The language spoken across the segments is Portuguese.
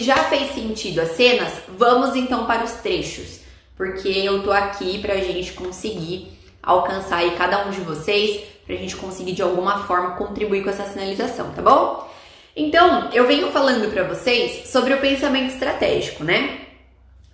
já fez sentido as cenas, vamos então para os trechos, porque eu tô aqui pra gente conseguir alcançar aí cada um de vocês, pra gente conseguir de alguma forma contribuir com essa sinalização, tá bom? Então, eu venho falando pra vocês sobre o pensamento estratégico, né?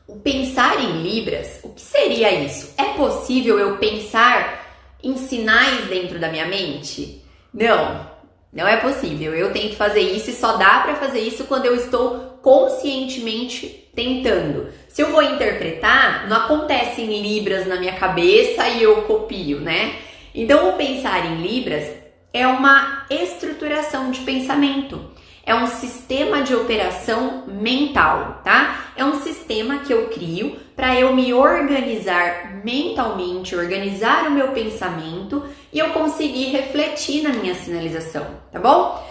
O pensar em libras, o que seria isso? É possível eu pensar em sinais dentro da minha mente? Não é possível. Eu tento fazer isso e só dá pra fazer isso quando eu estou conscientemente tentando. Se eu vou interpretar, não acontece em libras na minha cabeça e eu copio, né? Então, o pensar em libras é uma estruturação de pensamento. É um sistema de operação mental, tá? É um sistema que eu crio para eu me organizar mentalmente, organizar o meu pensamento e eu conseguir refletir na minha sinalização, tá bom?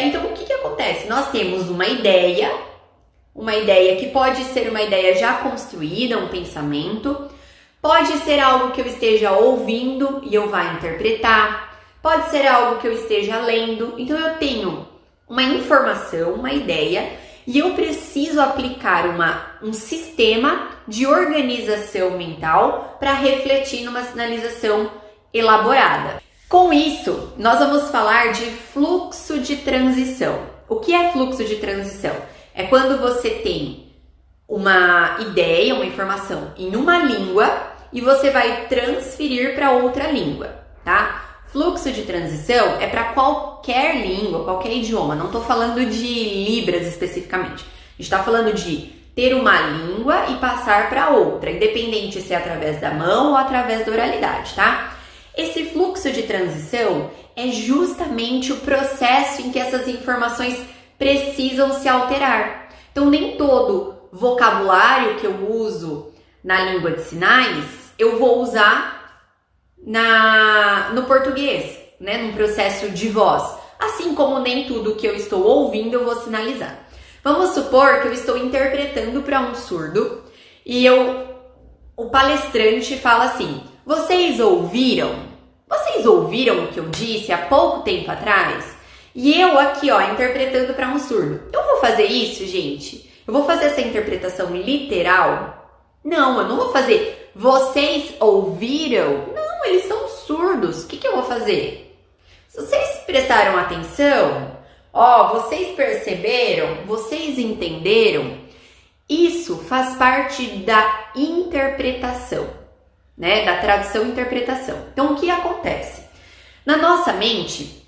Então, o que acontece? Nós temos uma ideia que pode ser uma ideia já construída, um pensamento, pode ser algo que eu esteja ouvindo e eu vá interpretar, pode ser algo que eu esteja lendo. Então, eu tenho uma informação, uma ideia, e eu preciso aplicar um sistema de organização mental para refletir numa sinalização elaborada. Com isso, nós vamos falar de fluxo de transição. O que é fluxo de transição? É quando você tem uma ideia, uma informação em uma língua e você vai transferir para outra língua, tá? Fluxo de transição é para qualquer língua, qualquer idioma. Não estou falando de libras especificamente. A gente está falando de ter uma língua e passar para outra, independente se é através da mão ou através da oralidade, tá? Esse fluxo de transição é justamente o processo em que essas informações precisam se alterar. Então, nem todo vocabulário que eu uso na língua de sinais eu vou usar no português, né, num processo de voz, assim como nem tudo que eu estou ouvindo eu vou sinalizar. Vamos supor que eu estou interpretando para um surdo e o palestrante fala assim: vocês ouviram o que eu disse há pouco tempo atrás? E eu aqui, interpretando para um surdo. Eu vou fazer isso, gente? Eu vou fazer essa interpretação literal? Não, eu não vou fazer. Vocês ouviram? Não, eles são surdos. O que eu vou fazer? Se vocês prestaram atenção, vocês perceberam, vocês entenderam, isso faz parte da interpretação, né? Da tradução e interpretação. Então, o que acontece? Na nossa mente,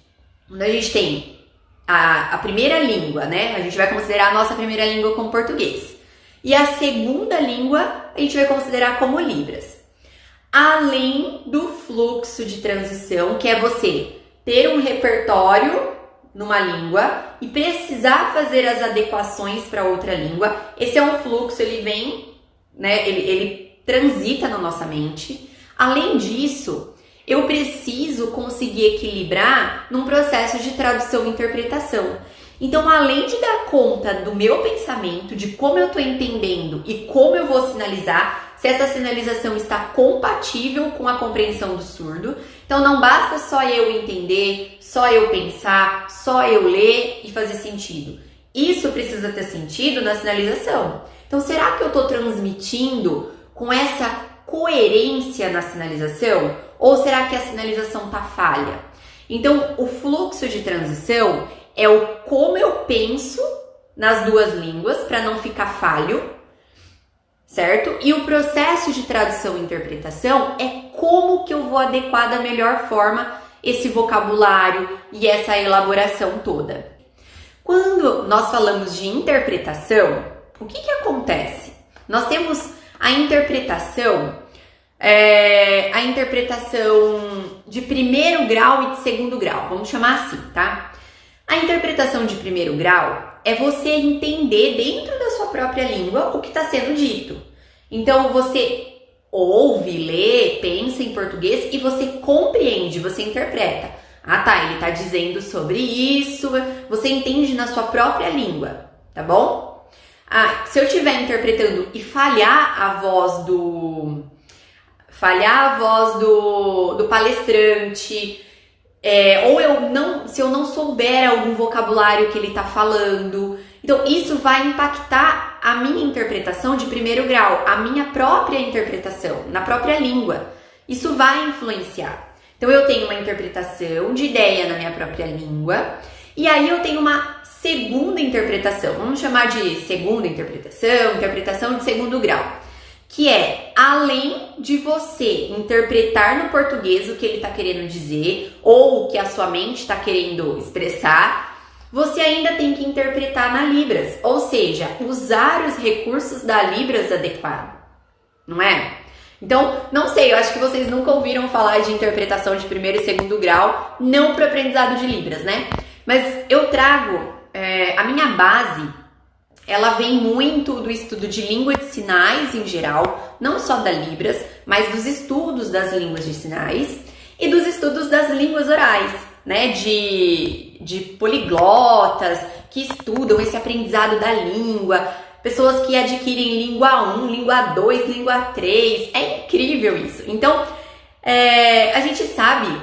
quando a gente tem a primeira língua, né? A gente vai considerar a nossa primeira língua como português. E a segunda língua a gente vai considerar como libras. Além do fluxo de transição, que é você ter um repertório numa língua e precisar fazer as adequações para outra língua. Esse é um fluxo, ele vem, né? Ele transita na nossa mente. Além disso, eu preciso conseguir equilibrar num processo de tradução e interpretação. Então, além de dar conta do meu pensamento, de como eu estou entendendo e como eu vou sinalizar, se essa sinalização está compatível com a compreensão do surdo. Então, não basta só eu entender, só eu pensar, só eu ler e fazer sentido. Isso precisa ter sentido na sinalização. Então, será que eu estou transmitindo com essa coerência na sinalização? Ou será que a sinalização está falha? Então, o fluxo de transição é o como eu penso nas duas línguas para não ficar falho, certo? E o processo de tradução e interpretação é como que eu vou adequar da melhor forma esse vocabulário e essa elaboração toda. Quando nós falamos de interpretação, o que acontece? Nós temos a interpretação de primeiro grau e de segundo grau, vamos chamar assim, tá? A interpretação de primeiro grau é você entender dentro da sua própria língua o que está sendo dito. Então, você ouve, lê, pensa em português e você compreende, você interpreta. Ah, tá, ele está dizendo sobre isso, você entende na sua própria língua, tá bom? Se eu estiver interpretando e falhar a voz do palestrante, se eu não souber algum vocabulário que ele está falando, Então, isso vai impactar a minha interpretação de primeiro grau, a minha própria interpretação, na própria língua. Isso vai influenciar. Então, eu tenho uma interpretação de ideia na minha própria língua, e aí eu tenho uma segunda interpretação. Vamos chamar de segunda interpretação, interpretação de segundo grau. Que é, além de você interpretar no português o que ele está querendo dizer, ou o que a sua mente está querendo expressar, você ainda tem que interpretar na Libras, ou seja, usar os recursos da Libras adequado, não é? Então, não sei, eu acho que vocês nunca ouviram falar de interpretação de primeiro e segundo grau, não para o aprendizado de Libras, né? Mas eu trago, a minha base, ela vem muito do estudo de língua de sinais em geral, não só da Libras, mas dos estudos das línguas de sinais e dos estudos das línguas orais, né, de poliglotas que estudam esse aprendizado da língua, pessoas que adquirem língua 1, língua 2, língua 3, é incrível isso. Então, a gente sabe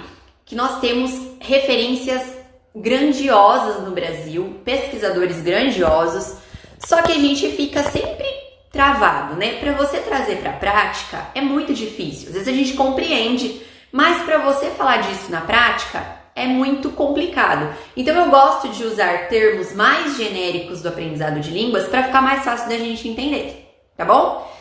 que nós temos referências grandiosas no Brasil, pesquisadores grandiosos, só que a gente fica sempre travado, né? Para você trazer para a prática é muito difícil. Às vezes a gente compreende, mas para você falar disso na prática é muito complicado. Então eu gosto de usar termos mais genéricos do aprendizado de línguas para ficar mais fácil da gente entender, tá bom?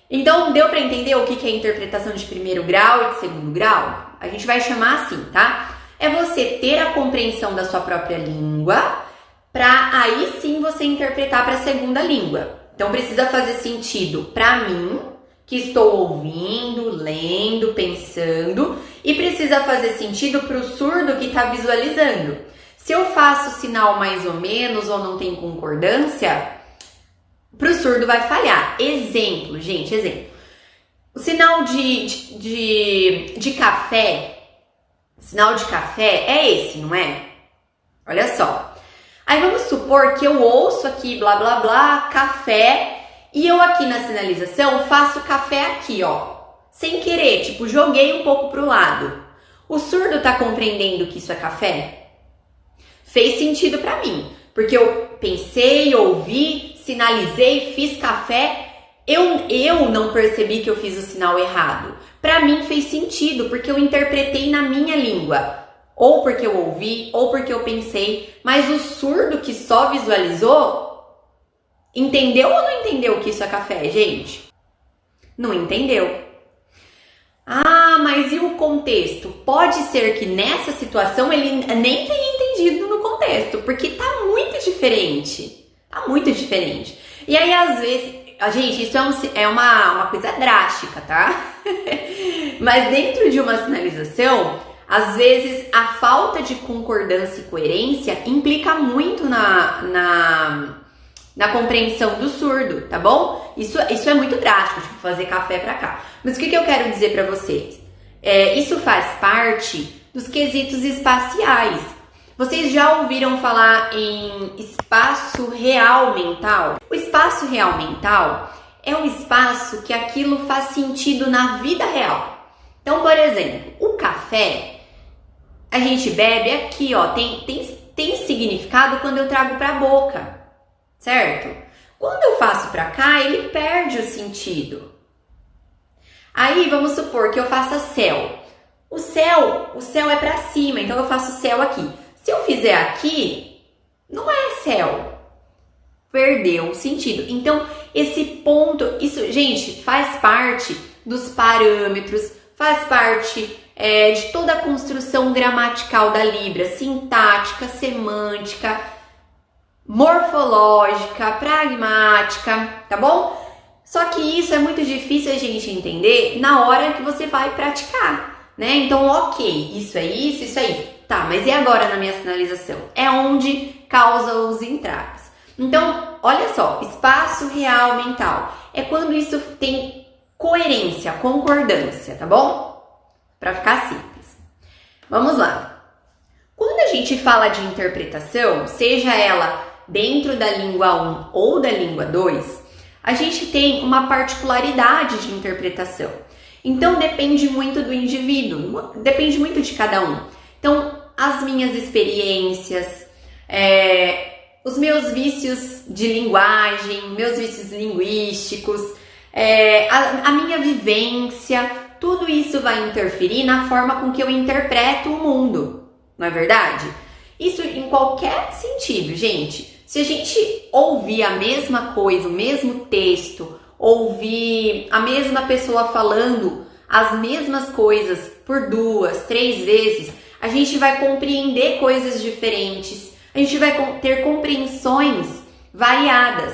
Então deu para entender o que é interpretação de primeiro grau e de segundo grau? A gente vai chamar assim, tá? É você ter a compreensão da sua própria língua para aí sim você interpretar para a segunda língua. Então precisa fazer sentido para mim, que estou ouvindo, lendo, pensando, e precisa fazer sentido para o surdo que está visualizando. Se eu faço sinal mais ou menos ou não tem concordância, para o surdo vai falhar. Exemplo, gente, exemplo. O sinal de café, sinal de café é esse, não é? Olha só. Aí vamos supor que eu ouço aqui blá blá blá, café, e eu aqui na sinalização faço café aqui, ó. Sem querer, tipo, joguei um pouco pro lado. O surdo tá compreendendo que isso é café? Fez sentido pra mim, porque eu pensei, ouvi, sinalizei, fiz café, eu não percebi que eu fiz o sinal errado. Pra mim fez sentido, porque eu interpretei na minha língua. Ou porque eu ouvi, ou porque eu pensei, mas o surdo que só visualizou, entendeu ou não entendeu que isso é café, gente? Não entendeu. Ah, mas e o contexto? Pode ser que nessa situação ele nem tenha entendido no contexto, porque tá muito diferente. Tá muito diferente. E aí, às vezes, gente, isso é uma coisa drástica, tá? Mas dentro de uma sinalização, às vezes, a falta de concordância e coerência implica muito na compreensão do surdo, tá bom? Isso é muito drástico, tipo, fazer café pra cá. Mas o que eu quero dizer pra vocês? Isso faz parte dos quesitos espaciais. Vocês já ouviram falar em espaço real mental? O espaço real mental é um espaço que aquilo faz sentido na vida real. Então, por exemplo, o café, a gente bebe aqui, ó, tem significado quando eu trago pra boca, certo? Quando eu faço pra cá, ele perde o sentido. Aí, vamos supor que eu faça céu. O céu é pra cima, então eu faço céu aqui. Se eu fizer aqui, não é céu. Perdeu o sentido. Então, esse ponto, isso, gente, faz parte dos parâmetros, faz parte de toda a construção gramatical da Libra, sintática, semântica, morfológica, pragmática, tá bom? Só que isso é muito difícil a gente entender na hora que você vai praticar, né? Então, ok, isso é isso, isso é isso. Tá, mas e agora na minha sinalização? É onde causa os entraves. Então, olha só, espaço real mental. É quando isso tem coerência, concordância, tá bom? Para ficar simples. Vamos lá. Quando a gente fala de interpretação, seja ela dentro da língua 1 ou da língua 2, a gente tem uma particularidade de interpretação. Então, depende muito do indivíduo, depende muito de cada um. Então, as minhas experiências, os meus vícios de linguagem, meus vícios linguísticos, a minha vivência, tudo isso vai interferir na forma com que eu interpreto o mundo, não é verdade? Isso em qualquer sentido, gente. Se a gente ouvir a mesma coisa, o mesmo texto, ouvir a mesma pessoa falando as mesmas coisas por 2, 3 vezes, a gente vai compreender coisas diferentes, a gente vai ter compreensões variadas.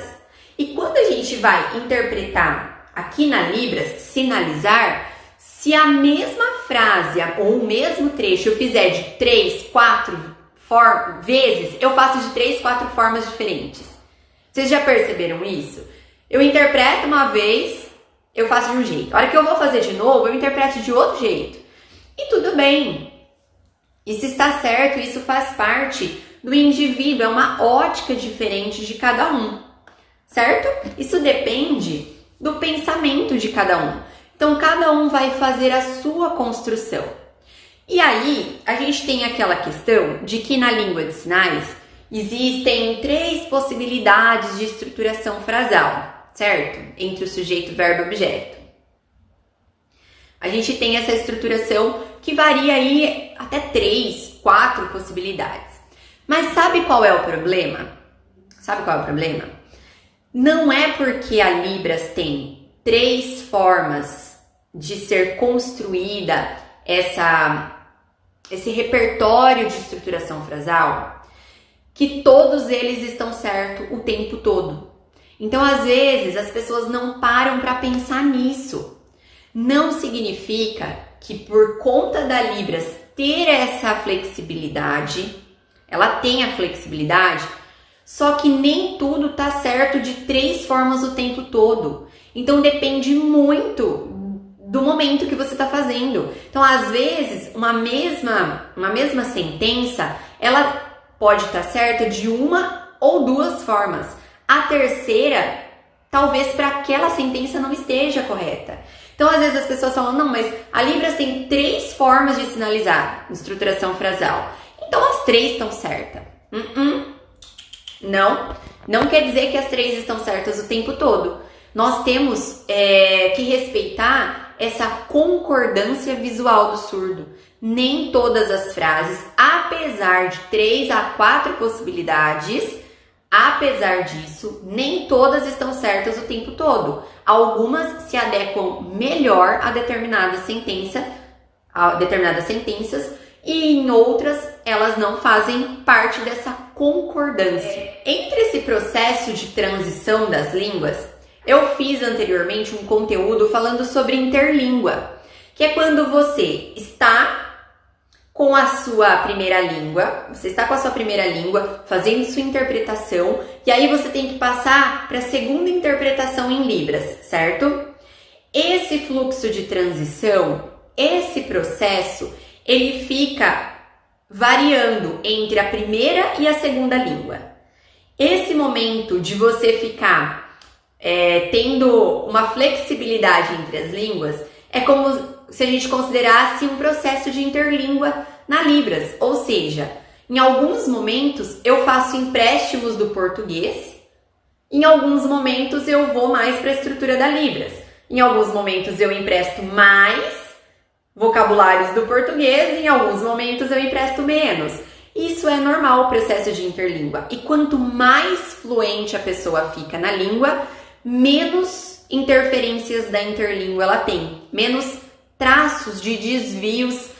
E quando a gente vai interpretar aqui na Libras, sinalizar, se a mesma frase ou o mesmo trecho eu fizer de 3, 4 vezes, eu faço de 3, 4 formas diferentes. Vocês já perceberam isso? Eu interpreto uma vez, eu faço de um jeito. A hora que eu vou fazer de novo, eu interpreto de outro jeito. E tudo bem. Isso está certo, isso faz parte do indivíduo, é uma ótica diferente de cada um, certo? Isso depende do pensamento de cada um. Então, cada um vai fazer a sua construção. E aí, a gente tem aquela questão de que na língua de sinais existem 3 possibilidades de estruturação frasal, certo? Entre o sujeito, verbo e objeto. A gente tem essa estruturação que varia aí até 3, 4 possibilidades. Mas sabe qual é o problema? Sabe qual é o problema? Não é porque a Libras tem 3 formas de ser construída esse repertório de estruturação frasal que todos eles estão certos o tempo todo. Então, às vezes, as pessoas não param para pensar nisso. Não significa que por conta da Libras ter essa flexibilidade, ela tem a flexibilidade, só que nem tudo tá certo de 3 formas o tempo todo. Então depende muito do momento que você está fazendo. Então, às vezes, uma mesma sentença, ela pode estar certa de 1 ou 2 formas. A terceira, talvez para aquela sentença não esteja correta. Então, às vezes as pessoas falam, não, mas a Libras tem 3 formas de sinalizar estruturação frasal. Então, as 3 estão certas. Não quer dizer que as 3 estão certas o tempo todo. Nós temos que respeitar essa concordância visual do surdo. Nem todas as frases, apesar de 3 a 4 possibilidades, apesar disso, nem todas estão certas o tempo todo. Algumas se adequam melhor a determinadas sentenças e em outras elas não fazem parte dessa concordância. Entre esse processo de transição das línguas, eu fiz anteriormente um conteúdo falando sobre interlíngua, que é quando você está com a sua primeira língua, fazendo sua interpretação, e aí você tem que passar para a segunda interpretação em Libras, certo? Esse fluxo de transição, esse processo, ele fica variando entre a primeira e a segunda língua. Esse momento de você ficar tendo uma flexibilidade entre as línguas é como se a gente considerasse um processo de interlíngua na Libras, ou seja, em alguns momentos eu faço empréstimos do português, em alguns momentos eu vou mais para a estrutura da Libras, em alguns momentos eu empresto mais vocabulários do português, em alguns momentos eu empresto menos. Isso é normal, o processo de interlíngua. E quanto mais fluente a pessoa fica na língua, menos interferências da interlíngua ela tem, menos traços de desvios.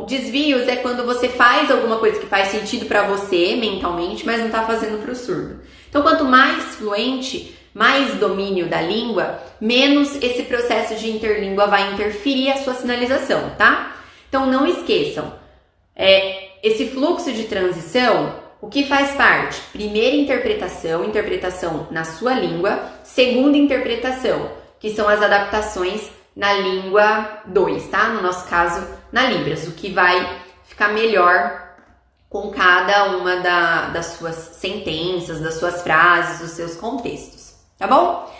Desvios é quando você faz alguma coisa que faz sentido para você mentalmente, mas não está fazendo para o surdo. Então, quanto mais fluente, mais domínio da língua, menos esse processo de interlíngua vai interferir a sua sinalização, tá? Então, não esqueçam, esse fluxo de transição, o que faz parte? Primeira interpretação na sua língua. Segunda interpretação, que são as adaptações na língua 2, tá? No nosso caso, na Libras, o que vai ficar melhor com cada uma das suas sentenças, das suas frases, dos seus contextos, tá bom?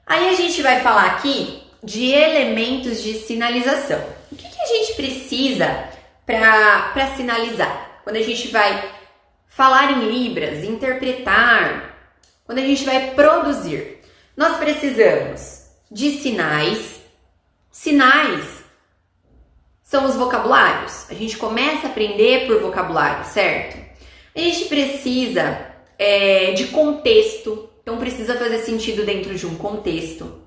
Aí a gente vai falar aqui de elementos de sinalização. O que a gente precisa para sinalizar? Quando a gente vai falar em Libras, interpretar, quando a gente vai produzir, nós precisamos de sinais. Sinais são os vocabulários. A gente começa a aprender por vocabulário, certo? A gente precisa de contexto, então precisa fazer sentido dentro de um contexto.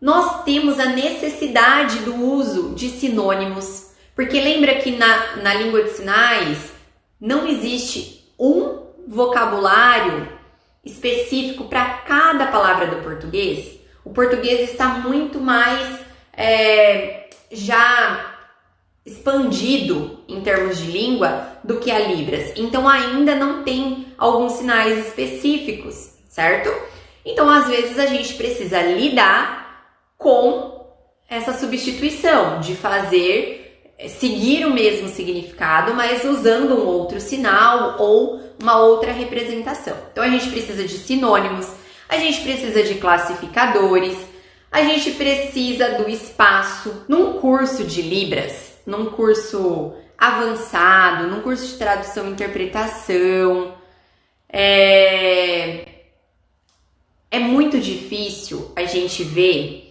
Nós temos a necessidade do uso de sinônimos, porque lembra que na língua de sinais não existe um vocabulário específico para cada palavra do português. O português está muito mais já expandido em termos de língua do que a Libras. Então ainda não tem alguns sinais específicos, certo? Então às vezes a gente precisa lidar com essa substituição de seguir o mesmo significado, mas usando um outro sinal ou uma outra representação. Então a gente precisa de sinônimos, a gente precisa de classificadores, a gente precisa do espaço. Num curso de Libras, num curso avançado, num curso de tradução e interpretação, é muito difícil a gente ver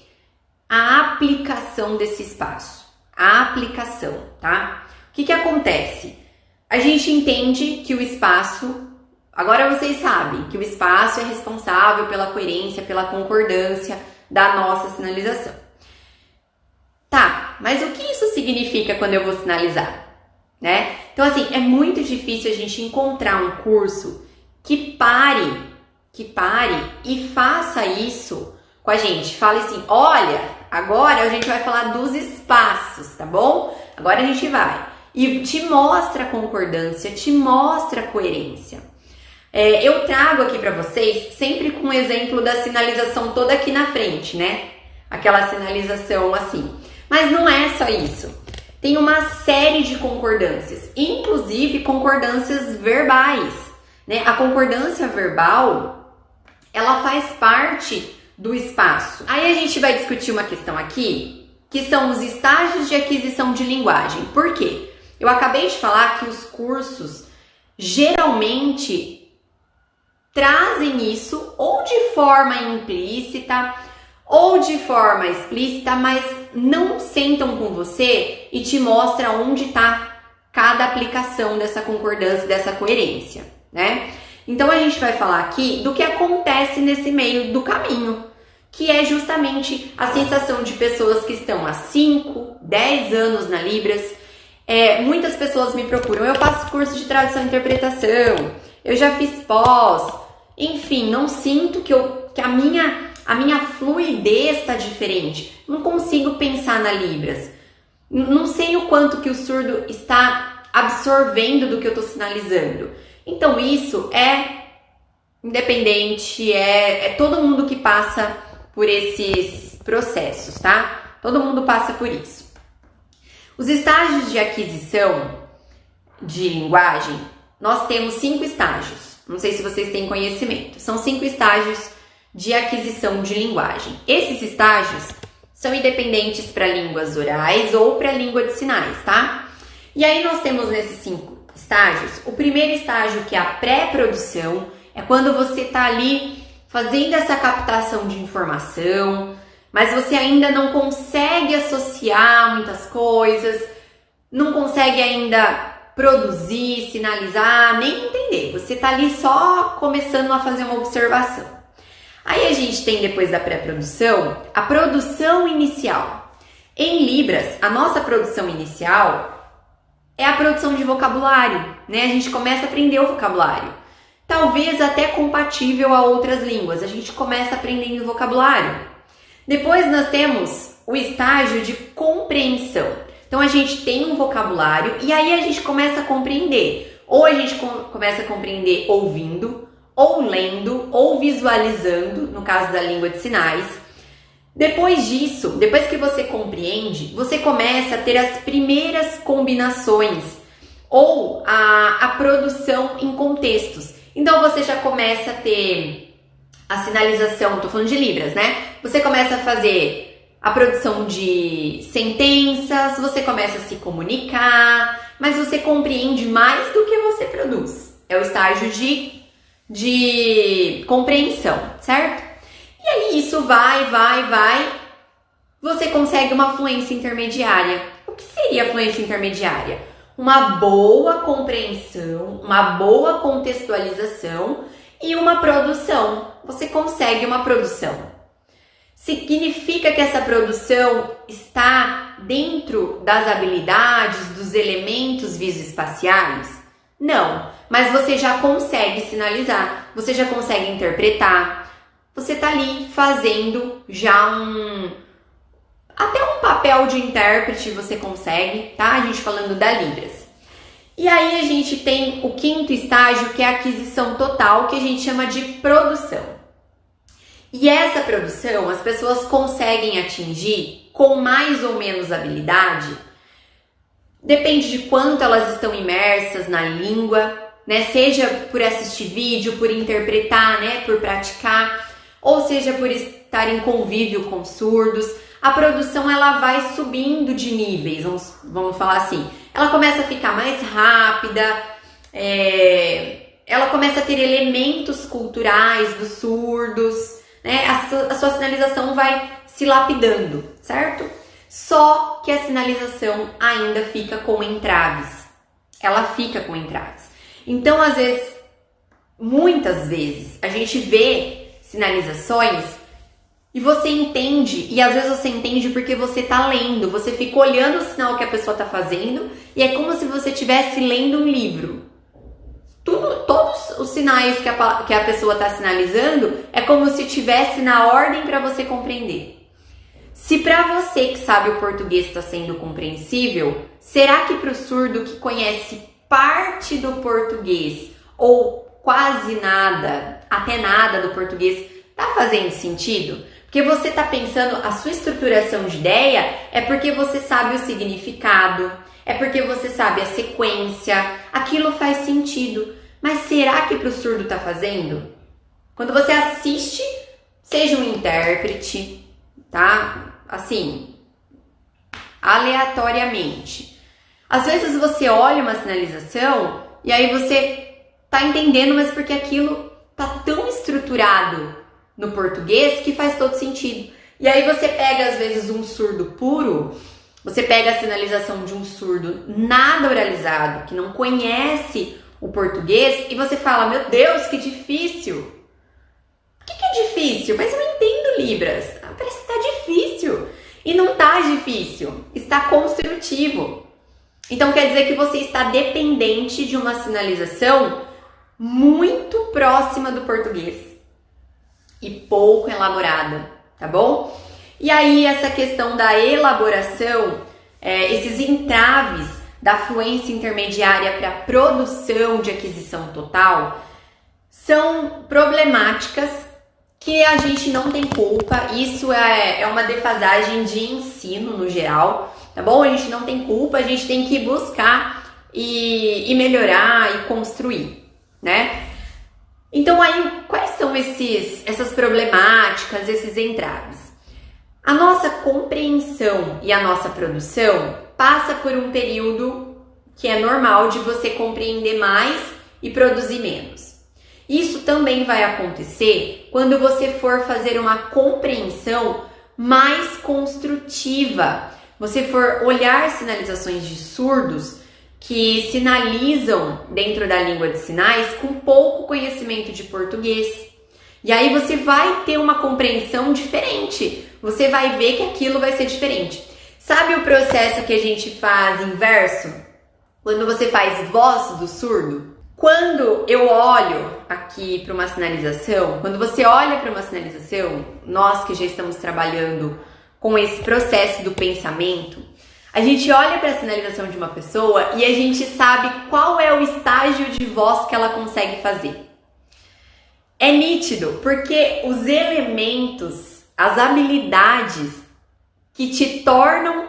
a aplicação desse espaço. A aplicação, tá? O que acontece? A gente entende que o espaço, agora vocês sabem que o espaço é responsável pela coerência, pela concordância da nossa sinalização. Tá, mas o que isso significa quando eu vou sinalizar? Né? Então, assim, é muito difícil a gente encontrar um curso que pare e faça isso com a gente. Fale assim, olha, agora a gente vai falar dos espaços, tá bom? Agora a gente vai. E te mostra a concordância, te mostra a coerência. Eu trago aqui para vocês sempre com o exemplo da sinalização toda aqui na frente, né? Aquela sinalização assim. Mas não é só isso. Tem uma série de concordâncias, inclusive concordâncias verbais, né? A concordância verbal, ela faz parte do espaço. Aí a gente vai discutir uma questão aqui, que são os estágios de aquisição de linguagem. Por quê? Eu acabei de falar que os cursos geralmente trazem isso ou de forma implícita ou de forma explícita, mas não sentam com você e te mostram onde está cada aplicação dessa concordância, dessa coerência, né? Então a gente vai falar aqui do que acontece nesse meio do caminho, que é justamente a sensação de pessoas que estão há 5, 10 anos na Libras. Muitas pessoas me procuram, eu faço curso de tradução e interpretação, eu já fiz pós, enfim, não sinto que a minha fluidez está diferente, não consigo pensar na Libras, não sei o quanto que o surdo está absorvendo do que eu estou sinalizando. Então isso é independente, é todo mundo que passa por esses processos, tá? Todo mundo passa por isso. Os estágios de aquisição de linguagem, nós temos 5 estágios. Não sei se vocês têm conhecimento. São 5 estágios de aquisição de linguagem. Esses estágios são independentes para línguas orais ou para língua de sinais, tá? E aí nós temos nesses 5 estágios, o primeiro estágio, que é a pré-produção, é quando você está ali fazendo essa captação de informação, mas você ainda não consegue associar muitas coisas, não consegue ainda produzir, sinalizar, nem entender. Você está ali só começando a fazer uma observação. Aí a gente tem, depois da pré-produção, a produção inicial. Em Libras, a nossa produção inicial é a produção de vocabulário, né? A gente começa a aprender o vocabulário. Talvez até compatível a outras línguas. A gente começa aprendendo vocabulário. Depois nós temos o estágio de compreensão. Então a gente tem um vocabulário e aí a gente começa a compreender. Ou a gente começa a compreender ouvindo, ou lendo, ou visualizando, no caso da língua de sinais. Depois disso, depois que você compreende, você começa a ter as primeiras combinações ou a produção em contextos. Então você já começa a ter a sinalização, tô falando de Libras, né? Você começa a fazer a produção de sentenças, você começa a se comunicar, mas você compreende mais do que você produz. é o estágio de compreensão, certo? E aí isso vai, você consegue uma fluência intermediária. O que seria a fluência intermediária? Uma boa compreensão, uma boa contextualização e uma produção. Você consegue uma produção. Significa que essa produção está dentro das habilidades, dos elementos visoespaciais? Não, mas você já consegue sinalizar, você já consegue interpretar, você está ali fazendo já até um papel de intérprete você consegue, tá? A gente falando da Libras. E aí a gente tem o quinto estágio, que é a aquisição total, que a gente chama de produção. E essa produção as pessoas conseguem atingir com mais ou menos habilidade. Depende de quanto elas estão imersas na língua, né? Seja por assistir vídeo, por interpretar, né? Por praticar, ou seja por estar em convívio com surdos. A produção ela vai subindo de níveis, vamos falar assim. Ela começa a ficar mais rápida, ela começa a ter elementos culturais dos surdos, né? A sua sinalização vai se lapidando, certo? Só que a sinalização ainda fica com entraves. Ela fica com entraves. Então, às vezes, muitas vezes, a gente vê sinalizações e você entende, e às vezes você entende porque você tá lendo, você fica olhando o sinal que a pessoa tá fazendo e é como se você estivesse lendo um livro. Todos os sinais que a pessoa tá sinalizando é como se tivesse na ordem para você compreender. Se para você que sabe o português está sendo compreensível, será que para o surdo que conhece parte do português ou quase nada, até nada do português, tá fazendo sentido? Porque você está pensando, a sua estruturação de ideia é porque você sabe o significado, é porque você sabe a sequência, aquilo faz sentido. Mas será que para o surdo está fazendo? Quando você assiste, seja um intérprete, tá? Assim, aleatoriamente. Às vezes você olha uma sinalização e aí você tá entendendo, mas porque aquilo tá tão estruturado no português que faz todo sentido. E aí você pega, às vezes, um surdo puro, você pega a sinalização de um surdo nada oralizado, que não conhece o português, e você fala, meu Deus, que difícil! O que é difícil? Mas eu entendo Libras. Parece que tá difícil. E não tá difícil, está construtivo. Então quer dizer que você está dependente de uma sinalização muito próxima do português e pouco elaborada, tá bom? E aí essa questão da elaboração, esses entraves da fluência intermediária para a produção de aquisição total são problemáticas que a gente não tem culpa. Isso é uma defasagem de ensino no geral, tá bom? A gente não tem culpa, a gente tem que buscar e melhorar e construir, né? Então aí, quais são essas problemáticas, esses entraves? A nossa compreensão e a nossa produção passa por um período que é normal de você compreender mais e produzir menos. Isso também vai acontecer quando você for fazer uma compreensão mais construtiva. Você for olhar sinalizações de surdos que sinalizam dentro da língua de sinais com pouco conhecimento de português. E aí você vai ter uma compreensão diferente. Você vai ver que aquilo vai ser diferente. Sabe o processo que a gente faz inverso? Quando você faz voz do surdo? Quando eu olho aqui para uma sinalização, quando você olha para uma sinalização, nós que já estamos trabalhando com esse processo do pensamento, a gente olha para a sinalização de uma pessoa e a gente sabe qual é o estágio de voz que ela consegue fazer. É nítido, porque os elementos, as habilidades que te tornam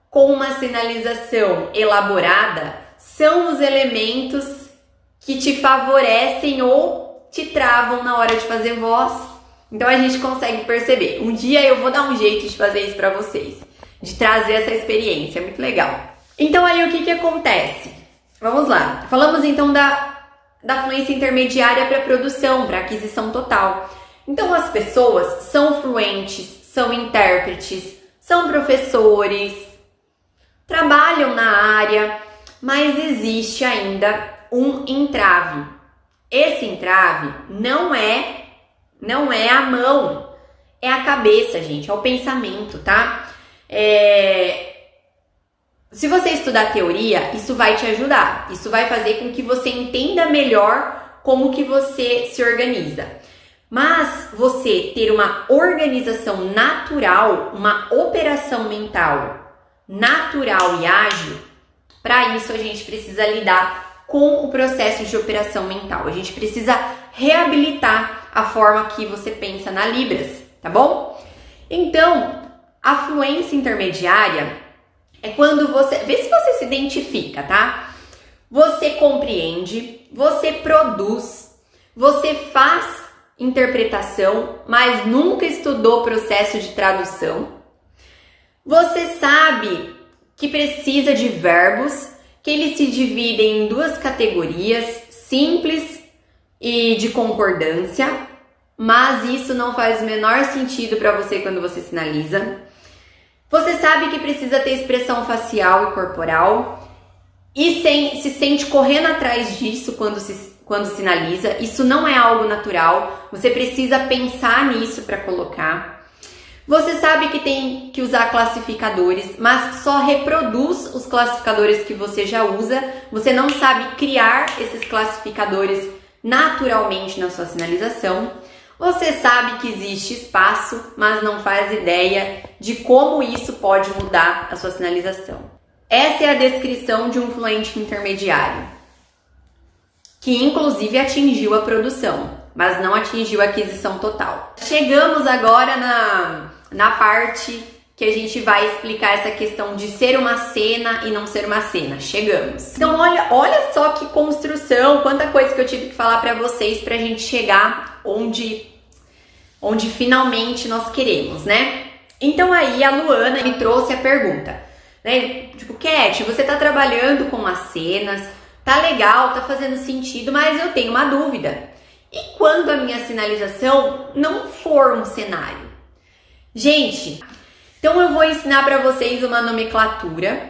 com uma sinalização elaborada são os elementos que te favorecem ou te travam na hora de fazer voz. Então a gente consegue perceber. Um dia eu vou dar um jeito de fazer isso para vocês, de trazer essa experiência, é muito legal. Então aí o que acontece? Vamos lá, falamos então da fluência intermediária para produção, para aquisição total. Então as pessoas são fluentes, são intérpretes, são professores, trabalham na área, mas existe ainda um entrave. Esse entrave não é a mão, é a cabeça, gente, é o pensamento, tá? Se você estudar teoria, isso vai te ajudar. Isso vai fazer com que você entenda melhor como que você se organiza. Mas você ter uma organização natural, uma operação mental natural e ágil, para isso a gente precisa lidar com o processo de operação mental. A gente precisa reabilitar a forma que você pensa na Libras, tá bom? Então, a fluência intermediária é quando você... Vê se você se identifica, tá? Você compreende, você produz, você faz interpretação, mas nunca estudou processo de tradução. Você sabe que precisa de verbos, que eles se dividem em duas categorias, simples e de concordância, mas isso não faz o menor sentido para você quando você sinaliza. Você sabe que precisa ter expressão facial e corporal e se sente correndo atrás disso quando sinaliza. Isso não é algo natural, você precisa pensar nisso para colocar. Você sabe que tem que usar classificadores, mas só reproduz os classificadores que você já usa. Você não sabe criar esses classificadores naturalmente na sua sinalização. Você sabe que existe espaço, mas não faz ideia de como isso pode mudar a sua sinalização. Essa é a descrição de um fluente intermediário, que inclusive atingiu a produção, mas não atingiu a aquisição total. Chegamos agora na parte que a gente vai explicar essa questão de ser uma cena e não ser uma cena. Chegamos. Então olha só que construção, quanta coisa que eu tive que falar para vocês pra gente chegar onde finalmente nós queremos, né? Então aí a Luana me trouxe a pergunta, né? Tipo, Cat, você tá trabalhando com as cenas, tá legal, tá fazendo sentido, mas eu tenho uma dúvida. E quando a minha sinalização não for um cenário? Gente, então eu vou ensinar para vocês uma nomenclatura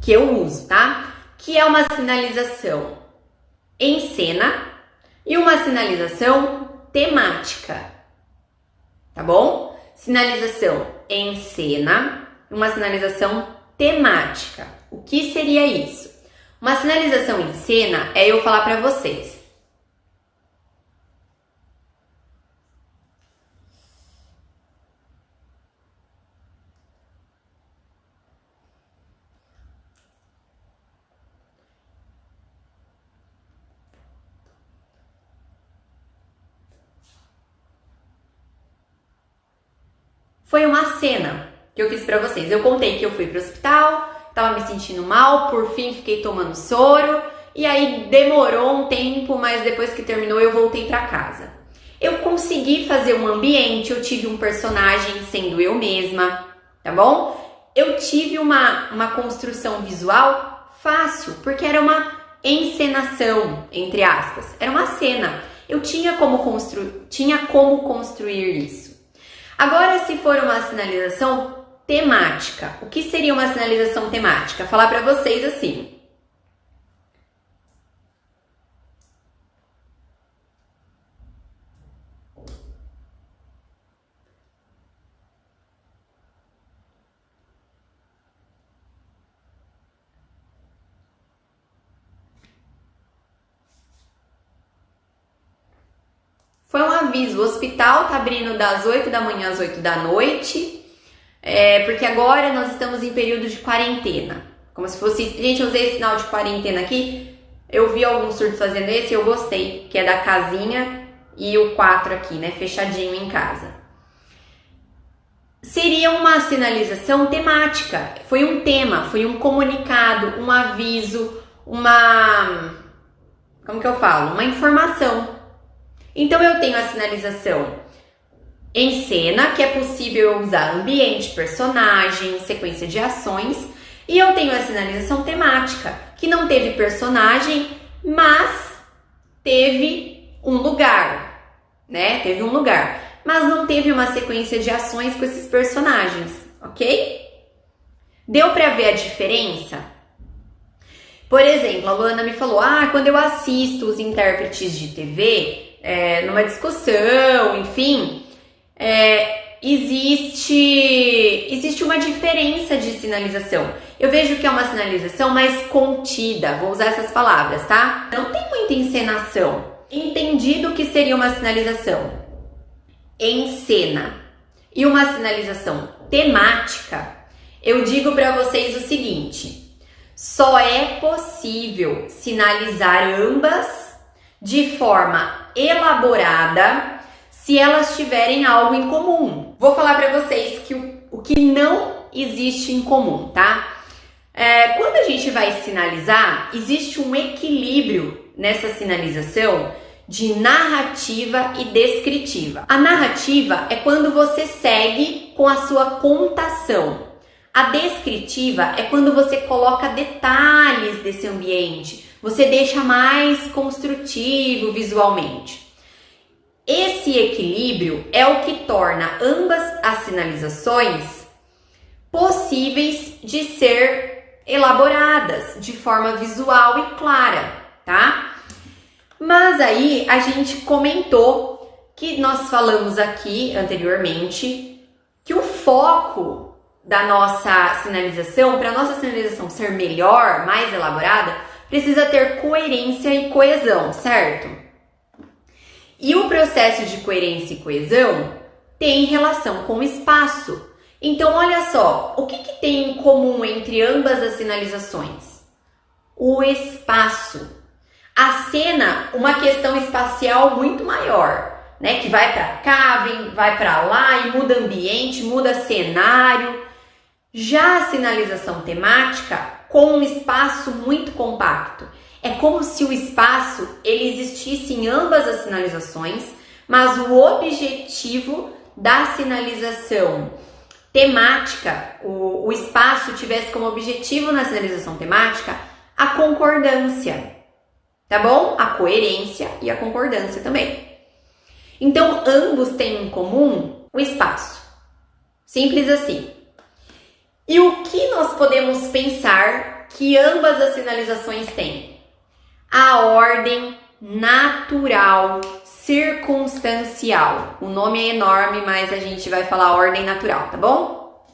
que eu uso, tá? Que é uma sinalização em cena e uma sinalização temática, tá bom? Sinalização em cena, uma sinalização temática. O que seria isso? Uma sinalização em cena é eu falar para vocês: foi uma cena que eu fiz pra vocês. Eu contei que eu fui pro hospital, tava me sentindo mal, por fim fiquei tomando soro, e aí demorou um tempo, mas depois que terminou eu voltei pra casa. Eu consegui fazer um ambiente, eu tive um personagem sendo eu mesma, tá bom? Eu tive uma construção visual fácil, porque era uma encenação, entre aspas. Era uma cena. Eu tinha como construir isso. Agora, se for uma sinalização temática, o que seria uma sinalização temática? Falar para vocês assim: foi um aviso, o hospital tá abrindo das 8 da manhã às 8 da noite, porque agora nós estamos em período de quarentena. Como se fosse... Gente, eu usei esse sinal de quarentena aqui, eu vi alguns surtos fazendo esse e eu gostei, que é da casinha e o 4 aqui, né, fechadinho em casa. Seria uma sinalização temática, foi um tema, foi um comunicado, um aviso, como que eu falo? Uma informação. Então eu tenho a sinalização em cena, que é possível eu usar ambiente, personagem, sequência de ações, e eu tenho a sinalização temática, que não teve personagem, mas teve um lugar, né? Teve um lugar, mas não teve uma sequência de ações com esses personagens, ok? Deu pra ver a diferença? Por exemplo, a Luana me falou, quando eu assisto os intérpretes de TV, numa discussão, enfim, existe uma diferença de sinalização. Eu vejo que é uma sinalização mais contida, vou usar essas palavras, tá? Não tem muita encenação. Entendido o que seria uma sinalização em cena e uma sinalização temática, eu digo para vocês o seguinte: só é possível sinalizar ambas de forma elaborada se elas tiverem algo em comum. Vou falar para vocês que o que não existe em comum, tá? Quando a gente vai sinalizar, existe um equilíbrio nessa sinalização de narrativa e descritiva. A narrativa é quando você segue com a sua contação. A descritiva é quando você coloca detalhes desse ambiente, você deixa mais construtivo visualmente. Esse equilíbrio é o que torna ambas as sinalizações possíveis de ser elaboradas de forma visual e clara, tá? Mas aí a gente comentou que nós falamos aqui anteriormente que o foco da nossa sinalização, para a nossa sinalização ser melhor, mais elaborada, precisa ter coerência e coesão, certo? E o processo de coerência e coesão tem relação com o espaço. Então, olha só, o que tem em comum entre ambas as sinalizações? O espaço. A cena, uma questão espacial muito maior, né? Que vai para cá, vai para lá e muda ambiente, muda cenário. Já a sinalização temática, com um espaço muito compacto. É como se o espaço ele existisse em ambas as sinalizações, mas o objetivo da sinalização temática, o espaço tivesse como objetivo na sinalização temática a concordância, tá bom? A coerência e a concordância também. Então, ambos têm em comum o espaço. Simples assim. E o que nós podemos pensar que ambas as sinalizações têm? A ordem natural, circunstancial. O nome é enorme, mas a gente vai falar ordem natural, tá bom?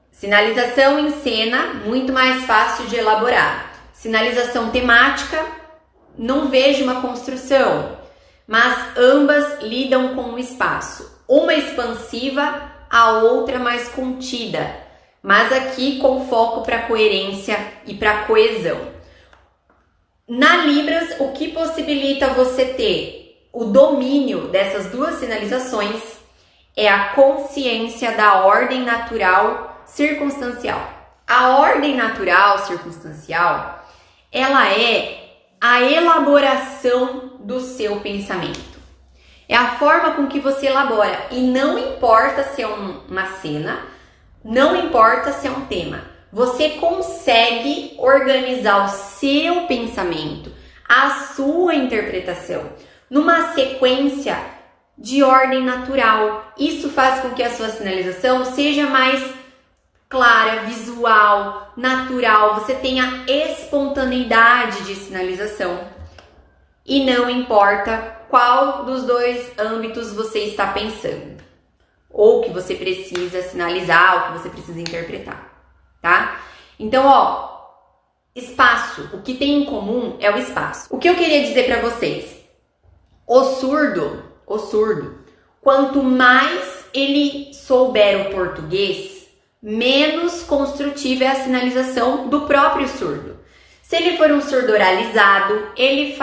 Sinalização em cena, muito mais fácil de elaborar. Sinalização temática, não vejo uma construção, mas ambas lidam com o espaço. Uma expansiva, a outra mais contida, mas aqui com foco para coerência e para coesão. Na Libras, o que possibilita você ter o domínio dessas duas sinalizações é a consciência da ordem natural circunstancial. A ordem natural circunstancial, ela é a elaboração do seu pensamento. É a forma com que você elabora e não importa se é uma cena, não importa se é um tema. Você consegue organizar o seu pensamento, a sua interpretação, numa sequência de ordem natural. Isso faz com que a sua sinalização seja mais clara, visual, natural. Você tenha espontaneidade de sinalização. E não importa qual dos dois âmbitos você está pensando, ou que você precisa sinalizar, ou que você precisa interpretar. Tá? Então, espaço. O que tem em comum é o espaço. O que eu queria dizer para vocês? O surdo, quanto mais ele souber o português, menos construtiva é a sinalização do próprio surdo. Se ele for um surdo oralizado, ele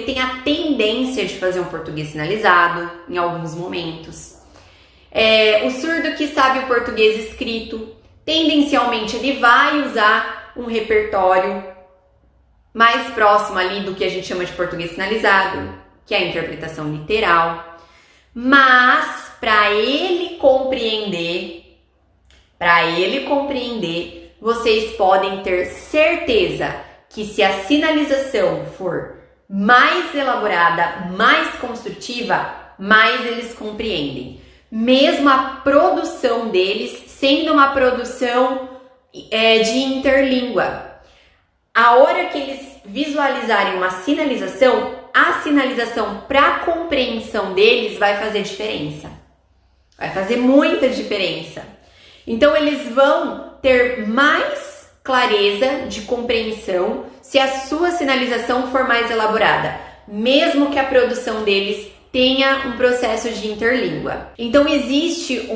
tem a tendência de fazer um português sinalizado em alguns momentos. O surdo que sabe o português escrito, tendencialmente ele vai usar um repertório mais próximo ali do que a gente chama de português sinalizado, que é a interpretação literal. Mas para ele compreender, vocês podem ter certeza que se a sinalização for mais elaborada, mais construtiva, mais eles compreendem. Mesmo a produção deles sendo uma produção de interlíngua. A hora que eles visualizarem uma sinalização, a sinalização para a compreensão deles vai fazer diferença. Vai fazer muita diferença. Então, eles vão ter mais clareza de compreensão se a sua sinalização for mais elaborada, mesmo que a produção deles tenha um processo de interlíngua. Então, existe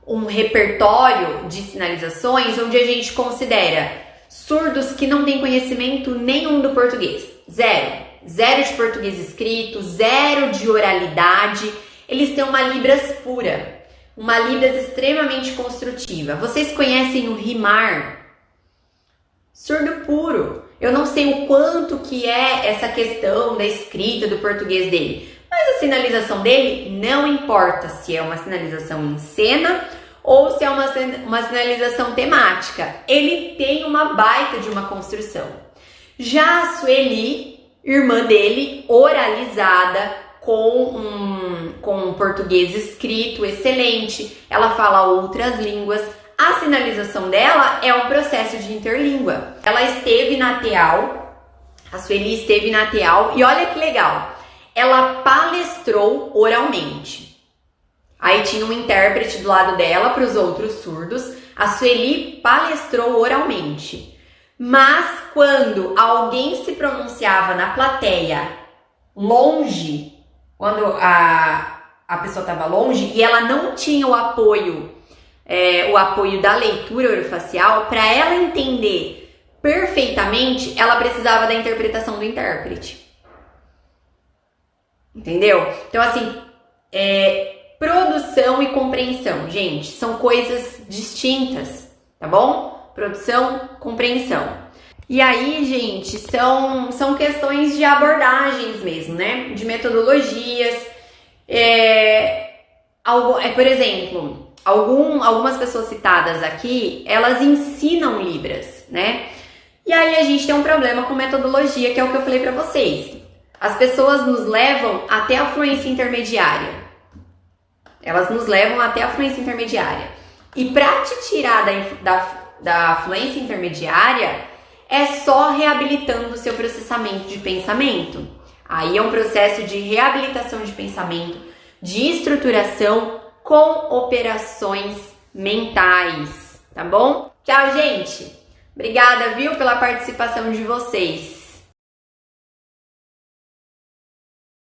um repertório de sinalizações onde a gente considera surdos que não têm conhecimento nenhum do português. Zero de português escrito, zero de oralidade. Eles têm uma Libras pura, uma Libras extremamente construtiva. Vocês conhecem o rimar? Surdo puro. Eu não sei o quanto que é essa questão da escrita do português dele, mas a sinalização dele não importa se é uma sinalização em cena ou se é uma sinalização temática. Ele tem uma baita de uma construção. Já a Sueli, irmã dele, oralizada, com um português escrito excelente, ela fala outras línguas. A sinalização dela é um processo de interlíngua. Ela esteve na TEAL, a Sueli esteve na TEAL, e olha que legal, ela palestrou oralmente. Aí tinha um intérprete do lado dela para os outros surdos. A Sueli palestrou oralmente. Mas quando alguém se pronunciava na plateia longe, quando a pessoa estava longe e ela não tinha o apoio da leitura orofacial, para ela entender perfeitamente, ela precisava da interpretação do intérprete. Entendeu? Então, assim, produção e compreensão, gente, são coisas distintas, tá bom? Produção, compreensão. E aí, gente, são questões de abordagens mesmo, né? De metodologias. Por exemplo, algumas pessoas citadas aqui, elas ensinam Libras, né? E aí a gente tem um problema com metodologia, que é o que eu falei pra vocês. As pessoas nos levam até a fluência intermediária. Elas nos levam até a fluência intermediária. E para te tirar da fluência intermediária, é só reabilitando o seu processamento de pensamento. Aí é um processo de reabilitação de pensamento, de estruturação com operações mentais, tá bom? Tchau, gente! Obrigada, viu, pela participação de vocês.